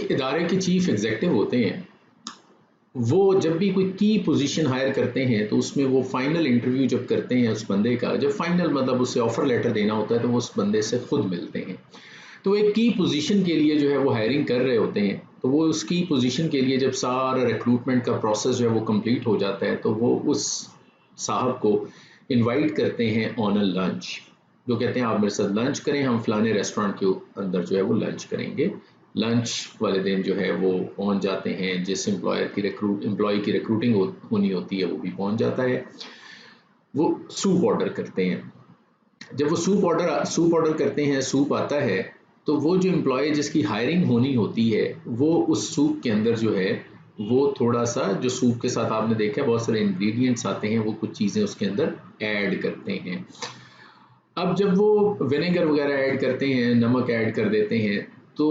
एक इदारे के चीफ एग्जीक्यूटिव होते हैं, वो जब भी कोई की पोजीशन हायर करते हैं तो उसमें वो फाइनल इंटरव्यू जब करते हैं उस बंदे का, जब फाइनल मतलब उसे ऑफर लेटर देना होता है तो वो उस बंदे से खुद मिलते हैं। तो एक की पोजीशन के लिए जो है वो हायरिंग कर रहे होते हैं, तो वो उस की पोजीशन के लिए जब सारा रिक्रूटमेंट का प्रोसेस जो है वो कंप्लीट हो जाता है तो वो उस साहब को इनवाइट करते हैं ऑन अ लंच। जो कहते हैं आप मेरे साथ लंच करें, हम फलाने रेस्टोरेंट के अंदर जो है वो लंच करेंगे। लंच वाले दिन जो है वो पहुंच जाते हैं, जिस एम्प्लॉय की रिक्रूटिंग होनी होती है वो भी पहुंच जाता है। वो सूप ऑर्डर करते हैं। जब वो सूप ऑर्डर करते हैं, सूप आता है, तो वो जो एम्प्लॉय जिसकी हायरिंग होनी होती है वो उस सूप के अंदर जो है वो थोड़ा सा, जो सूप के साथ आपने देखा है बहुत सारे इंग्रेडिएंट्स आते हैं, वो कुछ चीज़ें उसके अंदर ऐड करते हैं। अब जब वो विनेगर वगैरह ऐड करते हैं, नमक ऐड कर देते हैं, तो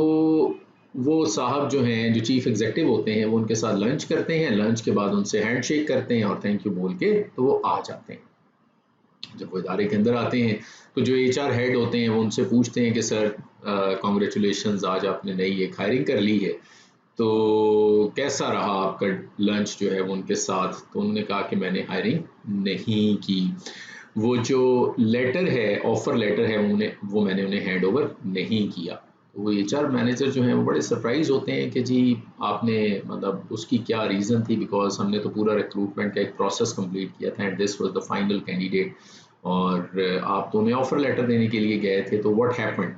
वो साहब जो हैं, जो चीफ एग्जीक्यूटिव होते हैं, वो उनके साथ लंच करते हैं। लंच के बाद उनसे हैंडशेक करते हैं और थैंक यू बोल के तो वो आ जाते हैं। जब वो इदारे के अंदर आते हैं तो जो एचआर हेड होते हैं वो उनसे पूछते हैं कि सर कॉन्ग्रेचुलेशंस, आज आपने नई एक हायरिंग कर ली है, तो कैसा रहा आपका लंच जो है वो उनके साथ। तो उन्होंने कहा कि मैंने हायरिंग नहीं की, वो जो लेटर है, ऑफर लेटर है, वो मैंने उन्हें हैंड ओवर नहीं किया। तो वो एचआर मैनेजर जो हैं वो बड़े सरप्राइज होते हैं कि जी आपने, मतलब उसकी क्या रीज़न थी, बिकॉज हमने तो पूरा रिक्रूटमेंट का एक प्रोसेस कंप्लीट किया था and this was the final candidate, और आप तो उन्हें ऑफर लेटर देने के लिए गए थे, तो व्हाट हैपेंड।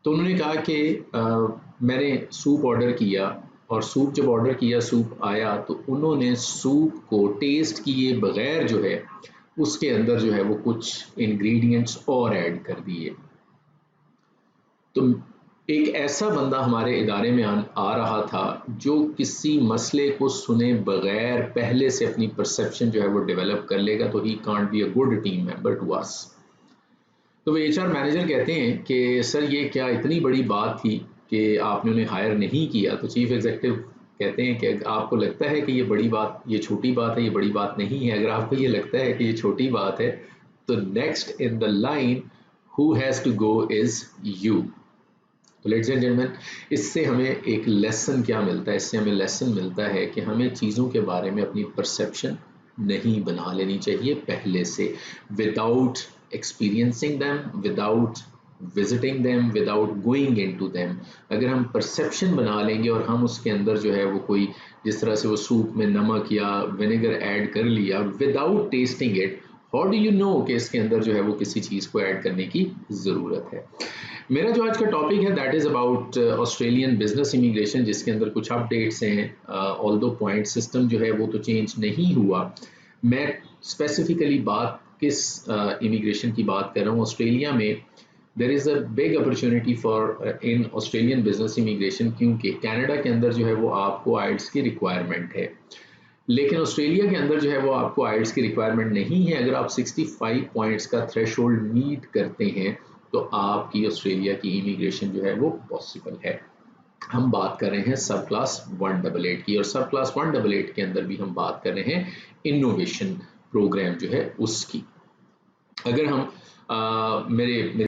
तो उन्होंने कहा कि मैंने सूप ऑर्डर किया, और सूप जब ऑर्डर किया, सूप आया, तो उन्होंने सूप को टेस्ट किए बगैर जो है उसके अंदर जो है वो कुछ इंग्रेडिएंट्स और ऐड कर दिए। तो एक ऐसा बंदा हमारे इदारे में आ रहा था जो किसी मसले को सुने बगैर पहले से अपनी परसेप्शन जो है वो डेवलप कर लेगा, तो ही can't be a good team member to us. तो वो एचआर मैनेजर कहते हैं कि सर ये क्या इतनी बड़ी बात थी कि आपने उन्हें हायर नहीं किया। तो चीफ एग्जीक्यूटिव कहते हैं कि आपको लगता है कि ये बड़ी बात, ये छोटी बात है, ये बड़ी बात नहीं है। अगर आपको ये लगता है कि ये छोटी बात है तो next in the line who has to go is you. तो लेडीज एंड जेंटलमैन, इससे हमें एक लेसन क्या मिलता है? इससे हमें लेसन मिलता है कि हमें चीज़ों के बारे में अपनी परसेप्शन नहीं बना लेनी चाहिए पहले से, without experiencing them, without visiting them, without going into them. अगर हम परसेप्शन बना लेंगे और हम उसके अंदर जो है वो कोई, जिस तरह से वो सूप में नमक या विनेगर ऐड कर लिया without testing it, how do you know कि इसके अंदर जो है वो किसी चीज़ को ऐड करने की ज़रूरत है। मेरा जो आज का टॉपिक है that is about Australian business immigration, जिसके अंदर कुछ अपडेट्स हैं। ऑल्दो पॉइंट सिस्टम जो है वो तो चेंज नहीं हुआ। मैं स्पेसिफिकली बात किस इमिग्रेशन की बात कर रहा हूँ? ऑस्ट्रेलिया में there is a big opportunity for in Australian business immigration, क्योंकि कनाडा के अंदर जो है वो आपको आइल्स की रिक्वायरमेंट है, लेकिन ऑस्ट्रेलिया के अंदर जो है वो आपको आइल्स की रिक्वायरमेंट नहीं है। अगर आप 65 पॉइंट्स का थ्रेशोल्ड मीट करते हैं तो आपकी ऑस्ट्रेलिया की इमिग्रेशन जो है वो पॉसिबल है। हम बात कर रहे हैं सब क्लास 188 की, और सब क्लास 188 के अंदर भी हम बात कर रहे हैं इनोवेशन प्रोग्राम जो है उसकी। अगर हम मेरे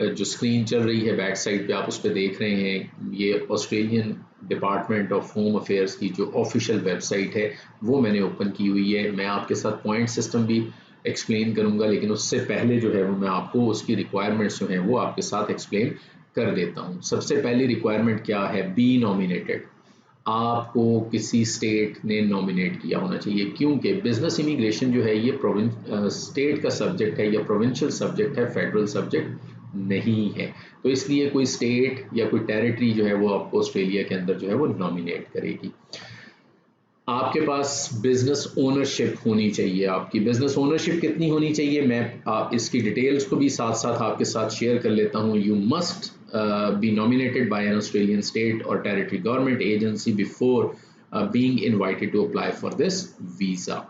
जो स्क्रीन चल रही है बैक साइड पे, आप उस पर देख रहे हैं, ये Australian department of home affairs की जो ऑफिशियल वेबसाइट है वो मैंने ओपन की हुई है। मैं आपके साथ पॉइंट सिस्टम भी एक्सप्लेन करूंगा, लेकिन उससे पहले जो है वो मैं आपको उसकी रिक्वायरमेंट्स जो हैं वो आपके साथ एक्सप्लेन कर देता हूँ। सबसे पहली रिक्वायरमेंट क्या है? Be nominated. आपको किसी स्टेट ने नॉमिनेट किया होना चाहिए, क्योंकि बिजनेस इमिग्रेशन जो है ये स्टेट का सब्जेक्ट है या प्रोविंशियल सब्जेक्ट है, फेडरल सब्जेक्ट नहीं है। तो इसलिए कोई स्टेट या कोई टेरिटरी जो है वो आपको ऑस्ट्रेलिया के अंदर जो है वो नॉमिनेट करेगी। आपके पास बिजनेस ओनरशिप होनी चाहिए। आपकी बिजनेस ओनरशिप कितनी होनी चाहिए, मैं इसकी डिटेल्स को भी साथ साथ आपके साथ शेयर कर लेता हूँ। You must be nominated by an Australian state और territory government agency before being invited to apply for this visa.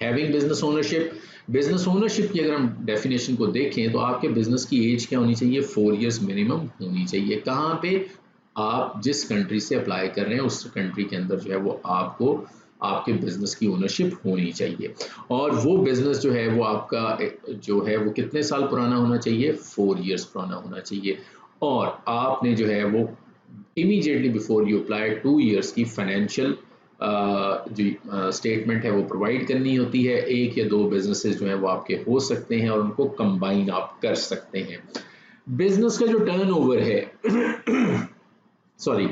Having business ownership, business ownership की अगर हम डेफिनेशन को देखें तो आपके बिजनेस की एज क्या होनी चाहिए? 4 इयर्स मिनिमम होनी चाहिए। कहाँ पे? आप जिस कंट्री से अप्लाई कर रहे हैं उस कंट्री के अंदर जो है वो आपको आपके बिजनेस की ओनरशिप होनी चाहिए। और वो बिजनेस जो है वो आपका जो है वो कितने साल पुराना होना चाहिए? 4 इयर्स पुराना होना चाहिए। और आपने जो है वो immediately before you apply 2 years की फाइनेंशियल जो स्टेटमेंट है वो प्रोवाइड करनी होती है। एक या दो बिजनेसेस जो हैं वो आपके हो सकते हैं और उनको कंबाइन आप कर सकते हैं। बिजनेस का जो टर्नओवर है सॉरी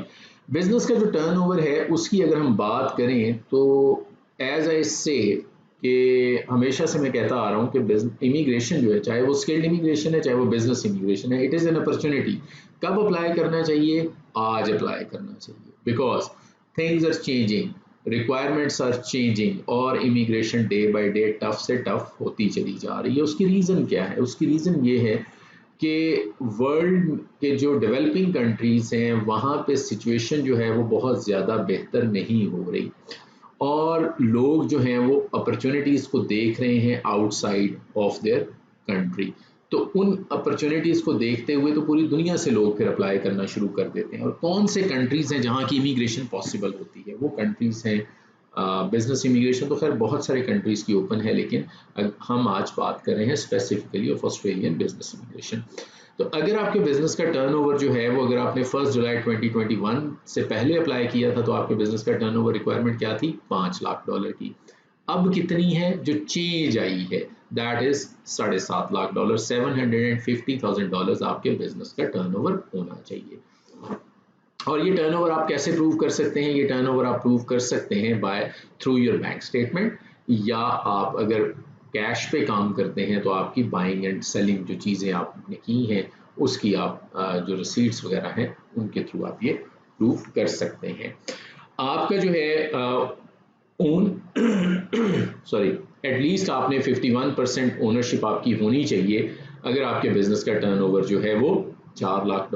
बिजनेस का जो टर्नओवर है उसकी अगर हम बात करें तो एज आई से कि हमेशा से मैं कहता आ रहा हूँ कि इमिग्रेशन जो है, चाहे वो स्किल्ड इमिग्रेशन है चाहे वो बिजनेस इमिग्रेशन है, इट इज़ एन अपॉर्चुनिटी। कब अप्लाई करना चाहिए? आज अप्लाई करना चाहिए, because things are changing, requirements are changing और immigration day by day tough से टफ होती चली जा रही है। उसकी रीज़न क्या है? उसकी रीज़न ये है कि वर्ल्ड के जो डेवलपिंग कंट्रीज़ हैं वहाँ पे सिचुएशन जो है वो बहुत ज़्यादा बेहतर नहीं हो रही और लोग जो हैं वो अपॉर्चुनिटीज़ को देख रहे हैं आउटसाइड ऑफ देयर कंट्री। तो उन अपॉर्चुनिटीज़ को देखते हुए तो पूरी दुनिया से लोग फिर अप्लाई करना शुरू कर देते हैं। और कौन से कंट्रीज़ हैं जहाँ की इमिग्रेशन पॉसिबल होती है? वो कंट्रीज़ हैं बिजनेस इमिग्रेशन तो खैर बहुत सारे कंट्रीज़ की ओपन है, लेकिन हम आज बात कर रहे हैं specifically of Australian business immigration. तो अगर आपके बिजनेस का टर्नओवर जो है वो अगर आपने 1 जुलाई 2021 से पहले अप्लाई किया था तो आपके बिजनेस का टर्नओवर रिक्वायरमेंट क्या थी? $5 लाख की। अब कितनी है? जो चेंज आई है दैट इज $7.5 लाख, $750,000 आपके बिजनेस का टर्नओवर होना चाहिए। और ये टर्नओवर आप कैसे प्रूव कर सकते हैं? ये टर्नओवर आप प्रूव कर सकते हैं by through your bank statement, या आप अगर कैश पे काम करते हैं तो आपकी बाइंग एंड सेलिंग जो चीज़ें आपने की हैं उसकी आप जो रिसीट्स वगैरह हैं उनके थ्रू आप ये प्रूव कर सकते हैं। आपका जो है ओन सॉरी एटलीस्ट आपने 51% ओनरशिप आपकी होनी चाहिए अगर आपके बिजनेस का टर्नओवर जो है वो $4 लाख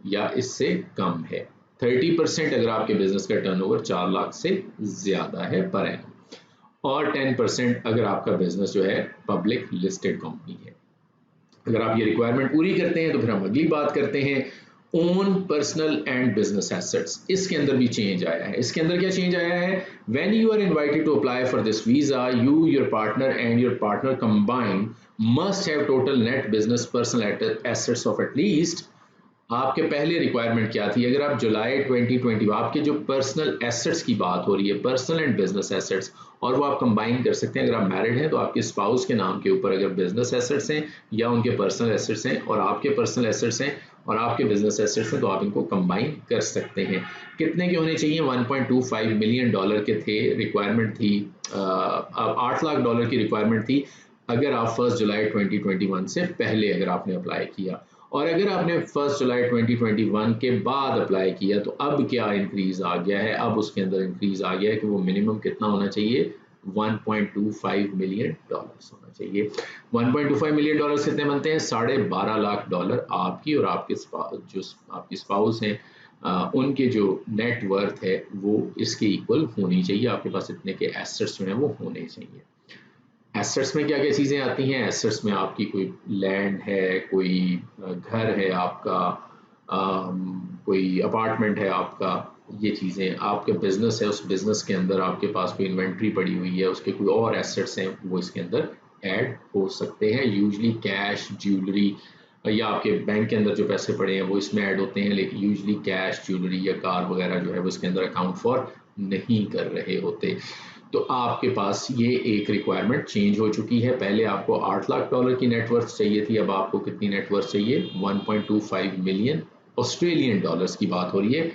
या इससे कम है। 30% अगर आपके बिजनेस का टर्नओवर 4 लाख से ज्यादा है पर एनम, और 10% अगर आपका बिजनेस जो है पब्लिक लिस्टेड कंपनी है। अगर आप ये रिक्वायरमेंट पूरी करते हैं तो फिर हम अगली बात करते हैं own personal and business assets. इसके अंदर भी चेंज आया है। इसके अंदर क्या चेंज आया है? When you are invited to apply for this visa, you your partner and your partner combined must have total net business personal assets of at least. आपके पहले रिक्वायरमेंट क्या थी? अगर आप जुलाई 2020 आपके जो पर्सनल एसेट्स की बात हो रही है, पर्सनल एंड बिजनेस एसेट्स, और वो आप कंबाइन कर सकते हैं। अगर आप मैरिड हैं तो आपके स्पाउस के नाम के ऊपर अगर बिजनेस एसेट्स हैं या उनके पर्सनल एसेट्स हैं और आपके पर्सनल एसेट्स हैं और आपके बिजनेस एसेट्स हैं तो आप इनको कंबाइन कर सकते हैं। कितने के होने चाहिए? $1.25 मिलियन के थे, रिक्वायरमेंट थी। अब $8 लाख की रिक्वायरमेंट थी अगर आप 1 जुलाई 2021 से पहले अगर आपने अप्लाई किया। और अगर आपने 1 जुलाई 2021 के बाद अप्लाई किया तो अब क्या इंक्रीज आ गया है? अब उसके अंदर इंक्रीज आ गया है कि वो मिनिमम कितना होना चाहिए? $1.25 मिलियन होना चाहिए। $1.25 मिलियन कितने बनते हैं? $12.5 लाख आपकी और आपके जो आपकी स्पाउस हैं उनके जो नेट वर्थ है वो इसके इक्वल होनी चाहिए। आपके पास इतने के एसेट्स जो हैं वो होने चाहिए। एसेट्स में क्या क्या चीज़ें आती हैं? एसेट्स में आपकी कोई लैंड है, कोई घर है आपका, कोई अपार्टमेंट है आपका, ये चीज़ें। आपके बिजनेस है, उस बिजनेस के अंदर आपके पास कोई इन्वेंट्री पड़ी हुई है, उसके कोई और एसेट्स हैं वो इसके अंदर ऐड हो सकते हैं। यूजली कैश, ज्वेलरी या आपके बैंक के अंदर जो पैसे पड़े हैं वो इसमें ऐड होते हैं, लेकिन यूजली कैश, ज्वेलरी या कार वगैरह जो है वो इसके अंदर अकाउंट फॉर नहीं कर रहे होते। तो आपके पास ये एक रिक्वायरमेंट चेंज हो चुकी है। पहले आपको $8 लाख की नेटवर्थ चाहिए थी, अब आपको कितनी नेटवर्थ चाहिए? 1.25 मिलियन ऑस्ट्रेलियन डॉलर्स की बात हो रही है,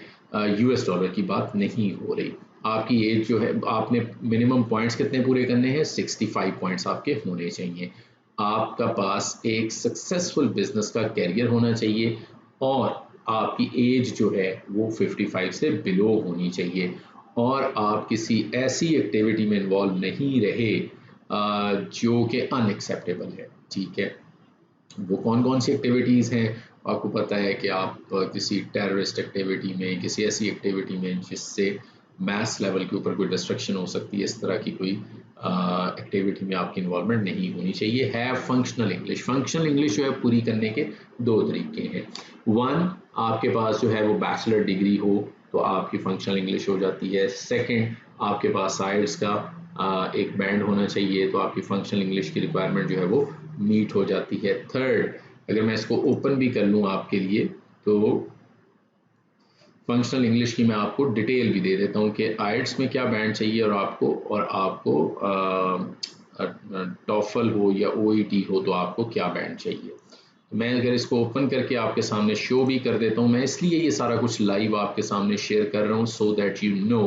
US डॉलर की बात नहीं हो रही। आपकी एज जो है, आपने मिनिमम पॉइंट्स कितने पूरे करने हैं? 65 पॉइंट्स आपके होने चाहिए। आपका पास एक सक्सेसफुल बिजनेस का कैरियर होना चाहिए और आपकी एज जो है वो 55 से बिलो होनी चाहिए और आप किसी ऐसी एक्टिविटी में इन्वॉल्व नहीं रहे जो कि अनएक्सेप्टेबल है। ठीक है, वो कौन कौन सी एक्टिविटीज़ हैं? आपको पता है कि आप किसी टेररिस्ट एक्टिविटी में, किसी ऐसी एक्टिविटी में जिससे मैस लेवल के ऊपर कोई डिस्ट्रक्शन हो सकती है, इस तरह की कोई एक्टिविटी में आपकी इन्वॉल्वमेंट नहीं होनी चाहिए। है फंक्शनल इंग्लिश। फंक्शनल इंग्लिश जो है पूरी करने के दो तरीके हैं। वन, आपके पास जो है वो बैचलर डिग्री हो तो आपकी फंक्शनल इंग्लिश हो जाती है। सेकंड, आपके पास आइल्स का एक बैंड होना चाहिए तो आपकी फंक्शनल इंग्लिश की रिक्वायरमेंट जो है वो मीट हो जाती है। थर्ड, अगर मैं इसको ओपन भी कर लूँ आपके लिए तो फंक्शनल इंग्लिश की मैं आपको डिटेल भी दे देता हूँ कि आइट्स में क्या बैंड चाहिए और आपको टॉफल हो या ओईटी हो तो आपको क्या बैंड चाहिए। तो मैं अगर इसको ओपन करके आपके सामने शो भी कर देता हूँ, मैं इसलिए ये सारा कुछ लाइव आपके सामने शेयर कर रहा हूँ सो दैट यू नो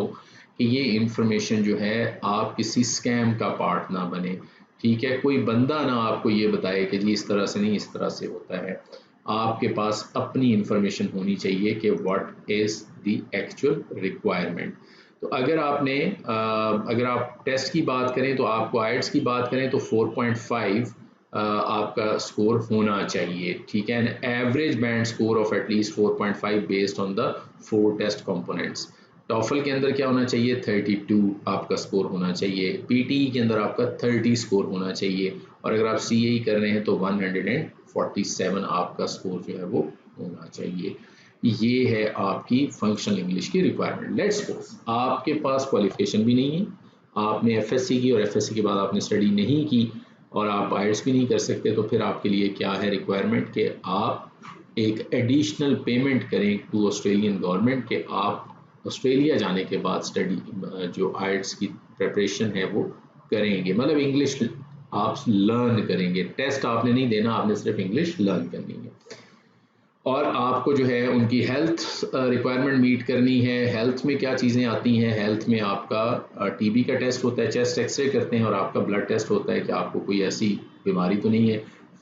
कि ये इंफॉर्मेशन जो है आप किसी स्कैम का पार्ट ना बने। ठीक है, कोई बंदा ना आपको ये बताए कि जी इस तरह से नहीं, इस तरह से होता है। आपके पास अपनी इंफॉर्मेशन होनी चाहिए कि what is the actual requirement. तो अगर आप टेस्ट की बात करें तो आपको आइट्स की बात करें तो 4.5 आपका स्कोर होना चाहिए। ठीक है, an average band score of at least 4.5 based on the 4 test components. TOEFL के अंदर क्या होना चाहिए, 32 आपका स्कोर होना चाहिए। पीटी के अंदर आपका 30 स्कोर होना चाहिए, और अगर आप सीए कर रहे हैं तो 147 आपका स्कोर जो है वो होना चाहिए। ये है आपकी फंक्शनल इंग्लिश की रिक्वायरमेंट। लेट्स सपोज आपके पास क्वालिफिकेशन भी नहीं है, आपने एफएससी की और एफएससी के बाद आपने स्टडी नहीं की और आप आइट्स भी नहीं कर सकते, तो फिर आपके लिए क्या है रिक्वायरमेंट कि आप एक एडिशनल पेमेंट करें टू ऑस्ट्रेलियन गवर्नमेंट कि आप ऑस्ट्रेलिया जाने के बाद स्टडी जो आइट्स की प्रिपरेशन है वो करेंगे, मतलब इंग्लिश आप लर्न करेंगे। टेस्ट आपने नहीं देना, आपने सिर्फ इंग्लिश लर्न करनी है। और आपको जो है उनकी हेल्थ रिक्वायरमेंट मीट करनी है। हेल्थ में क्या चीज़ें आती हैं, हेल्थ में आपका टीबी का टेस्ट होता है, चेस्ट एक्सरे करते हैं, और आपका ब्लड टेस्ट होता है कि आपको कोई ऐसी बीमारी तो नहीं है।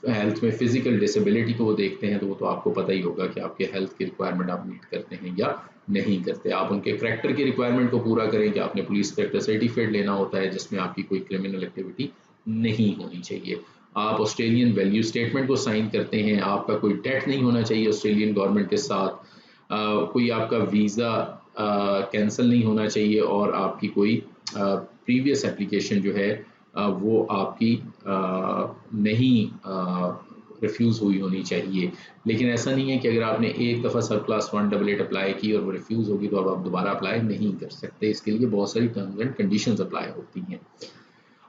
हेल्थ में फिजिकल डिसेबिलिटी को वो देखते हैं, तो वो तो आपको पता ही होगा कि आपके हेल्थ की रिक्वायरमेंट आप मीट करते हैं या नहीं करते। आप उनके करैक्टर की रिक्वायरमेंट को पूरा करें कि आपने पुलिस करैक्टर सर्टिफिकेट लेना होता है जिसमें आपकी कोई क्रिमिनल एक्टिविटी नहीं होनी चाहिए। आप ऑस्ट्रेलियन वैल्यू स्टेटमेंट को साइन करते हैं, आपका कोई डेट नहीं होना चाहिए ऑस्ट्रेलियन गवर्नमेंट के साथ, कोई आपका वीज़ा कैंसिल नहीं होना चाहिए, और आपकी कोई प्रीवियस एप्लीकेशन जो है वो आपकी नहीं रिफ्यूज़ हुई होनी चाहिए। लेकिन ऐसा नहीं है कि अगर आपने एक दफ़ा सब क्लास 188 अप्लाई की और वो रिफ्यूज़ होगी तो अब आप दोबारा अप्लाई नहीं कर सकते। इसके लिए बहुत सारी टर्म्स एंड कंडीशंस अप्लाई होती हैं।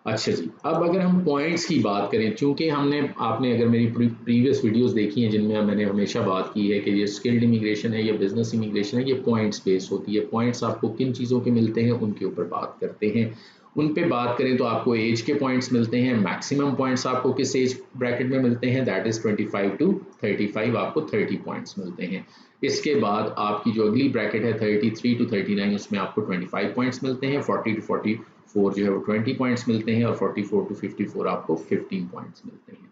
अच्छा जी, अब अगर हम पॉइंट्स की बात करें, चूंकि आपने अगर मेरी प्रीवियस वीडियोस देखी हैं जिनमें मैंने हमेशा बात की है कि ये स्किल्ड इमिग्रेशन है या बिजनेस इमिग्रेशन है, ये पॉइंट्स बेस्ड होती है। पॉइंट्स आपको किन चीज़ों के मिलते हैं उनके ऊपर बात करते हैं। उन पे बात करें तो आपको एज के पॉइंट्स मिलते हैं। मैक्सिमम पॉइंट्स आपको किस एज ब्रैकेट में मिलते हैं, दैट इज 25 टू 35, आपको 30 पॉइंट्स मिलते हैं। इसके बाद आपकी जो अगली ब्रैकेट है 33 टू 39, उसमें आपको 25 पॉइंट्स मिलते हैं। 40 टू 44 जो है वो 20 पॉइंट्स मिलते हैं, और 44 टू 54 आपको 15 पॉइंट्स मिलते हैं।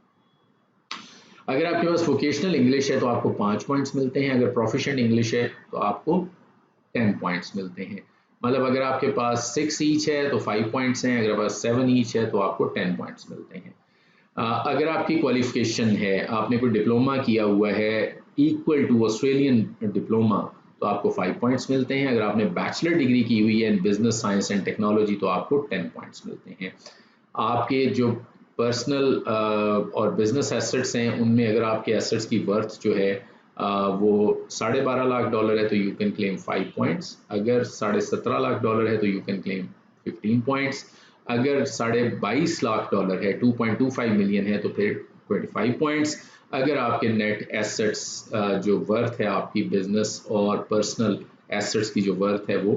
अगर आपके पास वोकेशनल इंग्लिश है तो आपको 5 पॉइंट्स मिलते हैं। अगर प्रोफिशिएंट इंग्लिश है तो आपको 10 पॉइंट्स मिलते हैं। मतलब अगर आपके पास 6 ईच है तो 5 पॉइंट्स हैं, अगर पास 7 ईच है तो आपको 10 पॉइंट्स मिलते हैं। अगर आपकी क्वालिफिकेशन है, आपने कोई डिप्लोमा किया हुआ है इक्वल टू ऑस्ट्रेलियन डिप्लोमा, तो आपको 5 पॉइंट्स मिलते हैं। अगर आपने बैचलर डिग्री की हुई है in business science and technology तो आपको 10 पॉइंट्स मिलते हैं। आपके जो पर्सनल और बिजनेस एसेट्स हैं उनमें अगर आपके एसेट्स की वर्थ जो है वो $12.5 लाख है तो यू कैन क्लेम 5 पॉइंट्स। अगर $17.5 लाख है तो यू कैन क्लेम 15 पॉइंट्स। अगर $22.5 लाख है, 2.25 मिलियन है, तो फिर 25 पॉइंट्स। अगर आपके नेट एसेट्स जो वर्थ है आपकी बिजनेस और पर्सनल एसेट्स की जो वर्थ है वो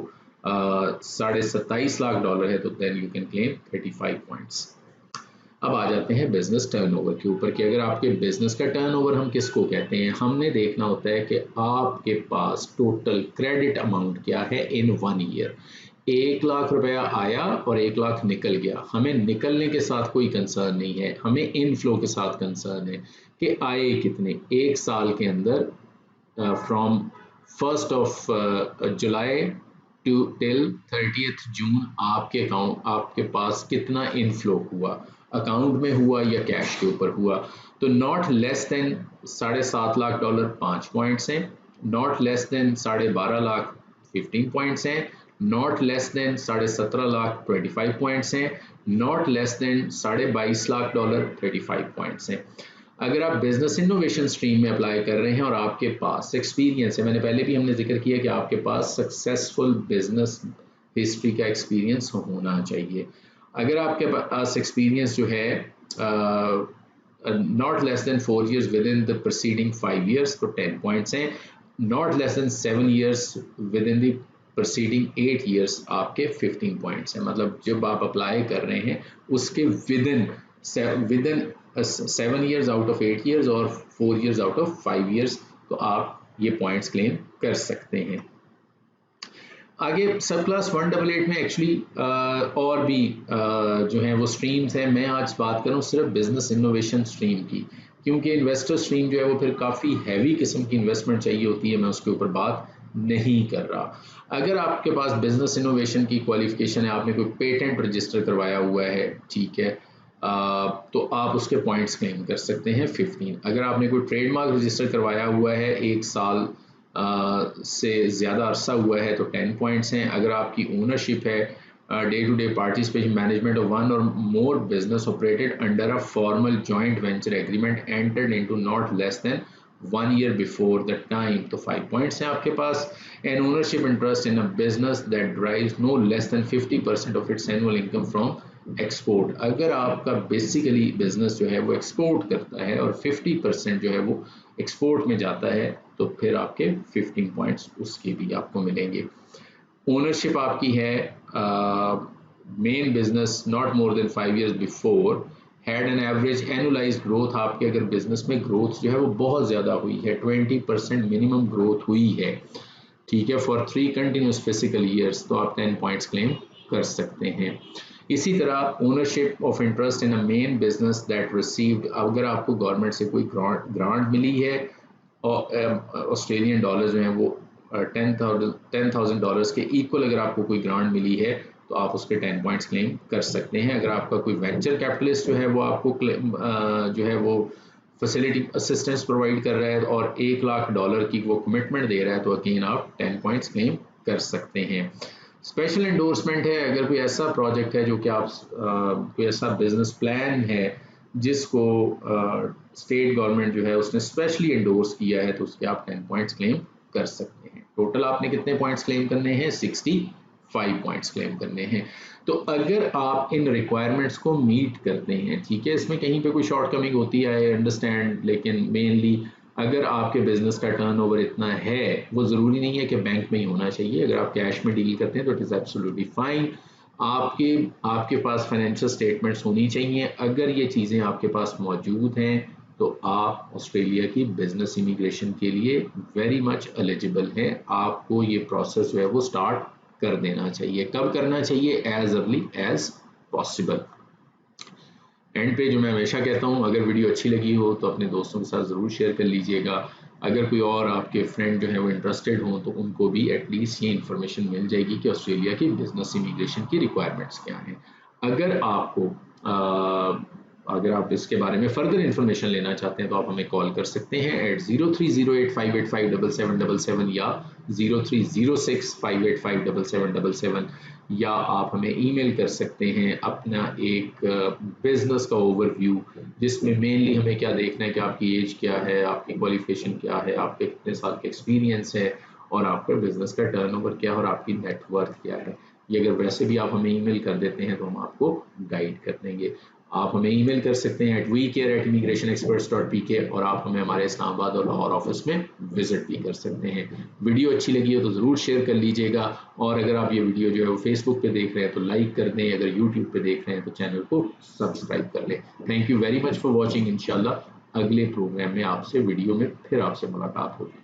$27.5 लाख है तो then you can claim 35 points. अब आ जाते हैं बिजनेस टर्नओवर के ऊपर कि अगर आपके बिजनेस का टर्नओवर हम किसको कहते हैं। हमने देखना होता है कि आपके पास टोटल क्रेडिट अमाउंट क्या है इन 1 ईयर। 1 लाख रुपया आया और 1 लाख निकल गया, हमें निकलने के साथ कोई कंसर्न नहीं है, हमें इनफ्लो के साथ कंसर्न है कि आए कितने एक साल के अंदर। From 1st of July to till 30th June आपके पास कितना इनफ्लो हुआ, अकाउंट में हुआ या कैश के ऊपर हुआ। तो not less than $7.5 lakh 5 points हैं, not less than 12.5 lakh 15 points हैं, not less than 17.5 lakh 25 points हैं, not less than $22.5 lakh 35 points हैं। अगर आप बिजनेस इनोवेशन स्ट्रीम में अप्लाई कर रहे हैं और आपके पास एक्सपीरियंस है, मैंने पहले भी हमने जिक्र किया कि आपके पास सक्सेसफुल बिजनेस हिस्ट्री का एक्सपीरियंस होना चाहिए। अगर आपके पास एक्सपीरियंस जो है not less then 4 years with in the preceding 5 years तो 10 पॉइंट्स हैं। Not less then 7 years with in the proceeding 8 years आपके 15 पॉइंट्स हैं। मतलब जब आप अप्लाई कर रहे हैं उसके with in 7 years out of 8 years और 4 years आउट ऑफ 5 years, तो आप ये पॉइंट्स क्लेम कर सकते हैं। आगे सब क्लास 188 में एक्चुअली और भी जो है वो स्ट्रीम्स हैं। मैं आज बात करूँ सिर्फ बिजनेस इनोवेशन स्ट्रीम की, क्योंकि इन्वेस्टर स्ट्रीम जो है वो फिर काफ़ी हैवी किस्म की इन्वेस्टमेंट चाहिए होती है, मैं उसके ऊपर बात नहीं कर रहा। अगर आपके पास बिजनेस इनोवेशन की क्वालिफिकेशन है, आपने कोई पेटेंट रजिस्टर करवाया हुआ है, ठीक है, तो आप उसके पॉइंट्स क्लेम कर सकते हैं 15। अगर आपने कोई ट्रेडमार्क रजिस्टर करवाया हुआ है 1 साल से ज़्यादा अरसा हुआ है तो 10 पॉइंट्स हैं। अगर आपकी ओनरशिप है day to day participation management of one or more business operated under a formal joint venture agreement entered into not less than 1 year before the time, तो 5 पॉइंट्स हैं आपके पास। An ownership interest in a business that drives no less than 50% of its annual income from export. अगर आपका basically business जो है वो export करता है और 50% जो है वो एक्सपोर्ट में जाता है, तो फिर आपके 15 पॉइंट्स उसके भी आपको मिलेंगे। ओनरशिप आपकी है main business not more than 5 years before had an average annualised growth. आपके अगर बिजनेस में ग्रोथ जो है वो बहुत ज़्यादा हुई है, 20% मिनिमम ग्रोथ हुई है, ठीक है, फॉर 3 कंटिन्यूस फिजिकल ईयर्स, तो आप 10 पॉइंट्स क्लेम कर सकते हैं। इसी तरह ownership of interest in a main business that received, अगर आपको गवर्नमेंट से कोई ग्रांट मिली है और ऑस्ट्रेलियन डॉलर जो है वो $10,000 के इक्वल अगर आपको कोई ग्रांट मिली है तो आप उसके 10 पॉइंट्स क्लेम कर सकते हैं। अगर आपका कोई वेंचर कैपिटलिस्ट जो है वो आपको जो है वो फैसिलिटी असिस्टेंस प्रोवाइड कर रहा है और $1,00,000 की वो कमिटमेंट दे रहा है, तो अगेन आप 10 पॉइंट्स क्लेम कर सकते हैं। स्पेशल एंडोर्समेंट है, अगर कोई ऐसा प्रोजेक्ट है जो कि आप कोई ऐसा बिजनेस प्लान है जिसको स्टेट गवर्नमेंट जो है उसने स्पेशली एंडोर्स किया है, तो उसके आप 10 पॉइंट्स क्लेम कर सकते हैं। टोटल आपने कितने पॉइंट्स क्लेम करने हैं? 65 पॉइंट्स क्लेम करने हैं। तो अगर आप इन रिक्वायरमेंट्स को मीट करते हैं, ठीक है, इसमें कहीं पे कोई शॉर्टकमिंग होती है आई अंडरस्टैंड, लेकिन मेनली अगर आपके बिजनेस का टर्नओवर इतना है, वो ज़रूरी नहीं है कि बैंक में ही होना चाहिए। अगर आप कैश में डील करते हैं तो इट इज़ एब्सोल्युटली फाइन। आपके आपके पास फाइनेंशियल स्टेटमेंट्स होनी चाहिए। अगर ये चीज़ें आपके पास मौजूद हैं तो आप ऑस्ट्रेलिया की बिजनेस इमिग्रेशन के लिए वेरी मच एलिजिबल हैं। आपको ये प्रोसेस जो है वो स्टार्ट कर देना चाहिए। कब करना चाहिए? As early as possible. End पे जो मैं हमेशा कहता हूँ, अगर वीडियो अच्छी लगी हो तो अपने दोस्तों के साथ ज़रूर शेयर कर लीजिएगा। अगर कोई और आपके फ्रेंड जो है वो इंटरेस्टेड हों तो उनको भी एटलीस्ट ये इन्फॉर्मेशन मिल जाएगी कि ऑस्ट्रेलिया की बिजनेस इमिग्रेशन की रिक्वायरमेंट्स क्या हैं। अगर आप इसके बारे में फर्दर इन्फॉर्मेशन लेना चाहते हैं तो आप हमें कॉल कर सकते हैं एट 0308585777 या 0306585777, या आप हमें ईमेल कर सकते हैं अपना एक बिजनेस का ओवरव्यू, जिसमें मेनली हमें क्या देखना है कि आपकी एज क्या है, आपकी क्वालिफिकेशन क्या है, आपके कितने साल का एक्सपीरियंस है और आपका बिजनेस का टर्नओवर क्या है और आपकी नेटवर्थ क्या है। ये अगर वैसे भी आप हमें ईमेल कर देते हैं तो हम आपको गाइड कर देंगे। आप हमें ईमेल कर सकते हैं at wecare@immigrationexperts.pk और आप हमें हमारे इस्लामाबाद और लाहौर ऑफिस में विजिट भी कर सकते हैं। वीडियो अच्छी लगी हो तो ज़रूर शेयर कर लीजिएगा, और अगर आप ये वीडियो जो है वो फेसबुक पे देख रहे हैं तो लाइक कर दें, अगर यूट्यूब पे देख रहे हैं तो चैनल को सब्सक्राइब कर लें। Thank you very much for watching. इंशाल्लाह अगले प्रोग्राम में आपसे वीडियो में फिर आपसे मुलाकात होगी।